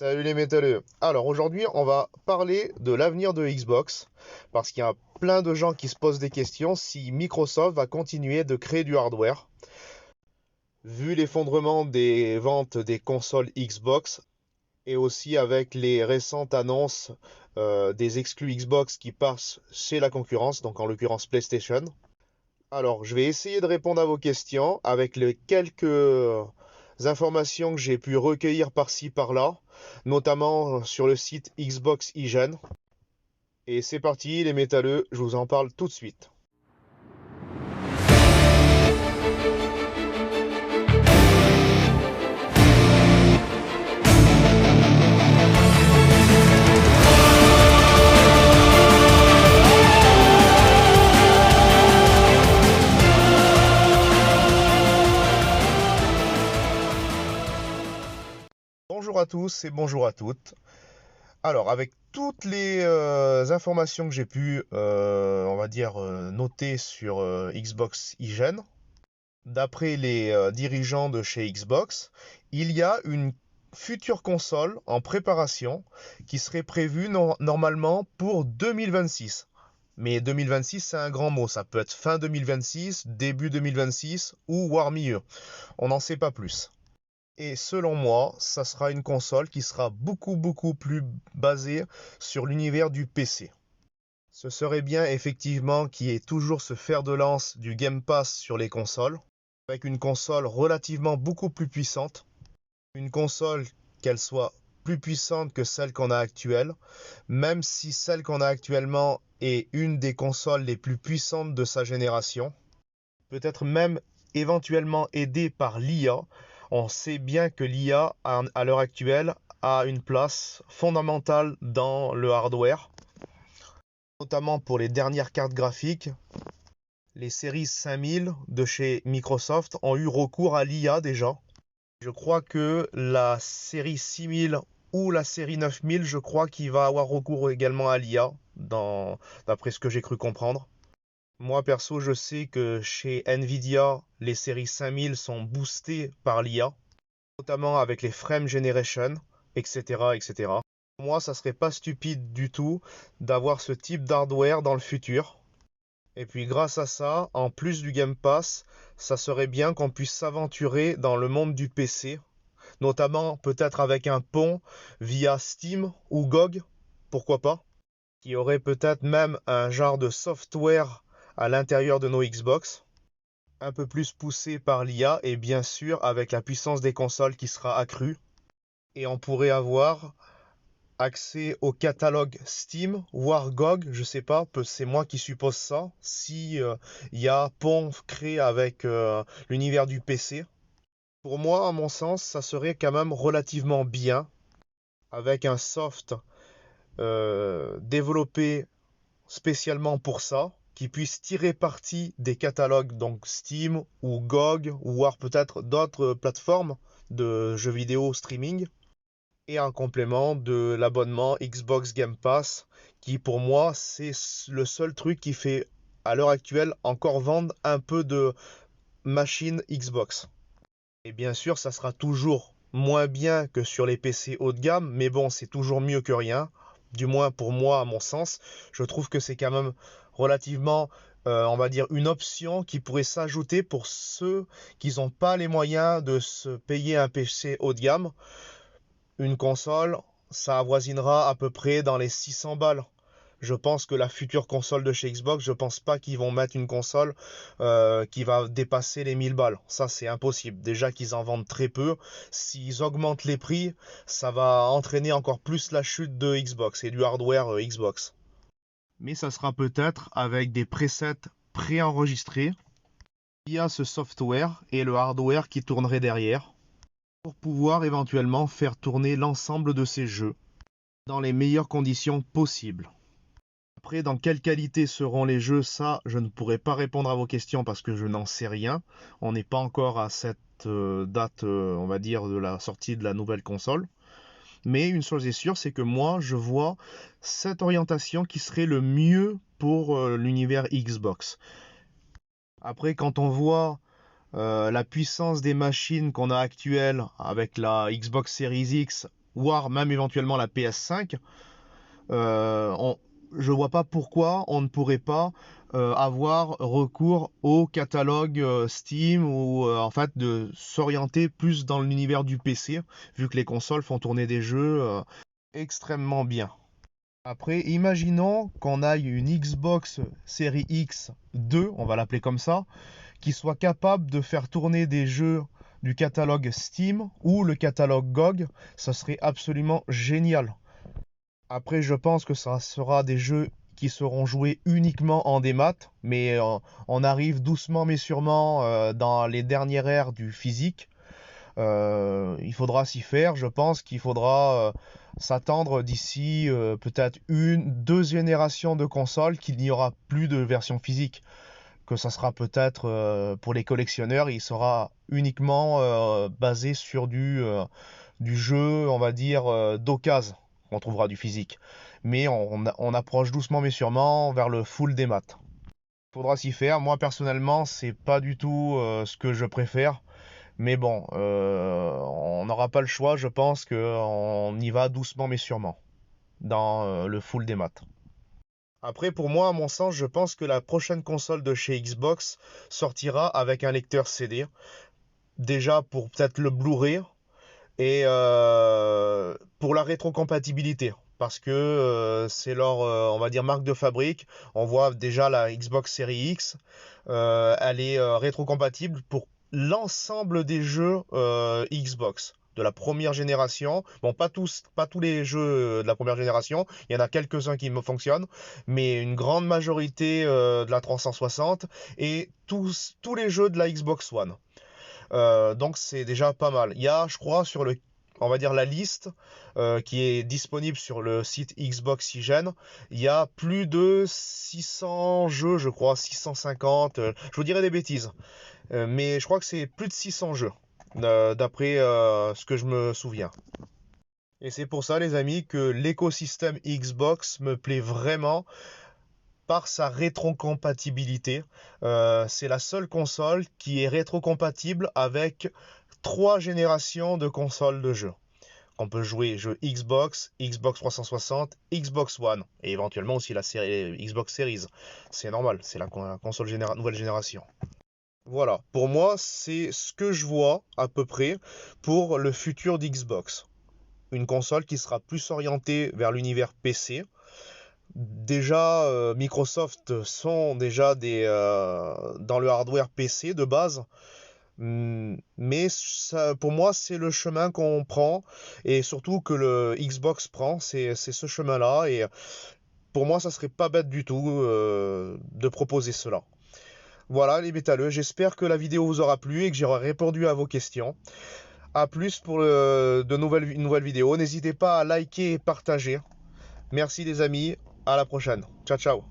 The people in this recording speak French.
Salut les métalleux. Alors aujourd'hui, on va parler de l'avenir de Xbox parce qu'il y a plein de gens qui se posent des questions si Microsoft va continuer de créer du hardware. Vu l'effondrement des ventes des consoles Xbox et aussi avec les récentes annonces des exclus Xbox qui passent chez la concurrence, donc en l'occurrence PlayStation. Alors, je vais essayer de répondre à vos questions avec les quelques informations que j'ai pu recueillir par-ci par-là, notamment sur le site Xbox IGN. Et c'est parti, les métalleux, je vous en parle tout de suite. Bonjour à tous et bonjour à toutes. Alors, avec toutes les informations que j'ai pu, on va dire, noter sur Xbox IGN, d'après les dirigeants de chez Xbox, il y a une future console en préparation qui serait prévue normalement pour 2026. Mais 2026, c'est un grand mot. Ça peut être fin 2026, début 2026 ou voire mieux. On n'en sait pas plus. Et selon moi, ça sera une console qui sera beaucoup plus basée sur l'univers du PC. Ce serait bien effectivement qu'il y ait toujours ce fer de lance du Game Pass sur les consoles, avec une console relativement beaucoup plus puissante, une console qu'elle soit plus puissante que celle qu'on a actuelle, même si celle qu'on a actuellement est une des consoles les plus puissantes de sa génération, peut-être même éventuellement aidée par l'IA. On sait bien que l'IA, à l'heure actuelle, a une place fondamentale dans le hardware, notamment pour les dernières cartes graphiques. Les séries 5000 de chez Microsoft ont eu recours à l'IA déjà. Je crois que la série 6000 ou la série 9000, je crois qu'il va avoir recours également à l'IA, d'après ce que j'ai cru comprendre. Moi perso, je sais que chez Nvidia, les séries 5000 sont boostées par l'IA, notamment avec les Frame Generation, etc., etc. Pour moi, ça serait pas stupide du tout d'avoir ce type d'hardware dans le futur. Et puis grâce à ça, en plus du Game Pass, ça serait bien qu'on puisse s'aventurer dans le monde du PC, notamment peut-être avec un pont via Steam ou GOG, pourquoi pas, qui aurait peut-être même un genre de software à l'intérieur de nos Xbox, un peu plus poussé par l'IA et bien sûr avec la puissance des consoles qui sera accrue. Et on pourrait avoir accès au catalogue Steam, voire GOG, je sais pas, c'est moi qui suppose ça, si il y a pont créé avec l'univers du PC. Pour moi, à mon sens, ça serait quand même relativement bien, avec un soft développé spécialement pour ça, qui puisse tirer parti des catalogues donc Steam ou GOG, ou voire peut-être d'autres plateformes de jeux vidéo streaming, et en complément de l'abonnement Xbox Game Pass, qui pour moi c'est le seul truc qui fait à l'heure actuelle encore vendre un peu de machines Xbox. Et bien sûr, ça sera toujours moins bien que sur les PC haut de gamme, mais bon, c'est toujours mieux que rien. Du moins pour moi, à mon sens, je trouve que c'est quand même relativement, on va dire, une option qui pourrait s'ajouter pour ceux qui n'ont pas les moyens de se payer un PC haut de gamme. Une console, ça avoisinera à peu près dans les 600 balles. Je pense que la future console de chez Xbox, je pense pas qu'ils vont mettre une console qui va dépasser les 1000 balles. Ça, c'est impossible. Déjà qu'ils en vendent très peu. S'ils augmentent les prix, ça va entraîner encore plus la chute de Xbox et du hardware Xbox. Mais ça sera peut-être avec des presets préenregistrés via ce software et le hardware qui tournerait derrière, pour pouvoir éventuellement faire tourner l'ensemble de ces jeux dans les meilleures conditions possibles. Après, dans quelle qualité seront les jeux, ça, je ne pourrai pas répondre à vos questions parce que je n'en sais rien. On n'est pas encore à cette date, on va dire, de la sortie de la nouvelle console. Mais une chose est sûre, c'est que moi, je vois cette orientation qui serait le mieux pour l'univers Xbox. Après, quand on voit la puissance des machines qu'on a actuelles avec la Xbox Series X voire même éventuellement la PS5, je vois pas pourquoi on ne pourrait pas avoir recours au catalogue Steam ou en fait de s'orienter plus dans l'univers du PC, vu que les consoles font tourner des jeux extrêmement bien. Après, imaginons qu'on aille une Xbox Series X 2, on va l'appeler comme ça, qui soit capable de faire tourner des jeux du catalogue Steam ou le catalogue GOG, ça serait absolument génial. Après, je pense que ça sera des jeux qui seront joués uniquement en démat, mais on arrive doucement mais sûrement dans les dernières ères du physique. Il faudra s'y faire. Je pense qu'il faudra s'attendre d'ici peut-être deux générations de consoles qu'il n'y aura plus de version physique. Que ça sera peut-être pour les collectionneurs, il sera uniquement basé sur du jeu, on va dire, d'occasion. On trouvera du physique. Mais on approche doucement mais sûrement vers le full des maths. Faudra s'y faire. Moi personnellement, c'est pas du tout ce que je préfère. Mais bon, on n'aura pas le choix. Je pense qu'on y va doucement mais sûrement dans le full des maths. Après, pour moi, à mon sens, je pense que la prochaine console de chez Xbox sortira avec un lecteur CD. Déjà pour peut-être le Blu-ray et pour la rétrocompatibilité. Parce que c'est leur, on va dire, marque de fabrique. On voit déjà la Xbox Series X. Elle est rétrocompatible pour l'ensemble des jeux Xbox de la première génération. Bon, pas tous les jeux de la première génération. Il y en a quelques-uns qui me fonctionnent, mais une grande majorité de la 360 et tous les jeux de la Xbox One. Donc c'est déjà pas mal. Il y a, je crois, on va dire la liste qui est disponible sur le site Xbox Hygiene. Il y a plus de 600 jeux, je crois, 650. Je vous dirais des bêtises, mais je crois que c'est plus de 600 jeux, d'après ce que je me souviens. Et c'est pour ça, les amis, que l'écosystème Xbox me plaît vraiment par sa rétrocompatibilité. C'est la seule console qui est rétrocompatible avec 3 générations de consoles de jeux. On peut jouer jeux Xbox, Xbox 360, Xbox One et éventuellement aussi la série Xbox Series. C'est normal, c'est la console nouvelle génération. Voilà, pour moi, c'est ce que je vois à peu près pour le futur d'Xbox. Une console qui sera plus orientée vers l'univers PC. Déjà, Microsoft sont déjà dans le hardware PC de base. Mais ça, pour moi, c'est le chemin qu'on prend et surtout que le Xbox prend, c'est ce chemin-là. Et pour moi, ça serait pas bête du tout de proposer cela. Voilà les métalleux, j'espère que la vidéo vous aura plu et que j'aurai répondu à vos questions. A plus pour une nouvelle vidéo. N'hésitez pas à liker et partager. Merci les amis, à la prochaine. Ciao ciao.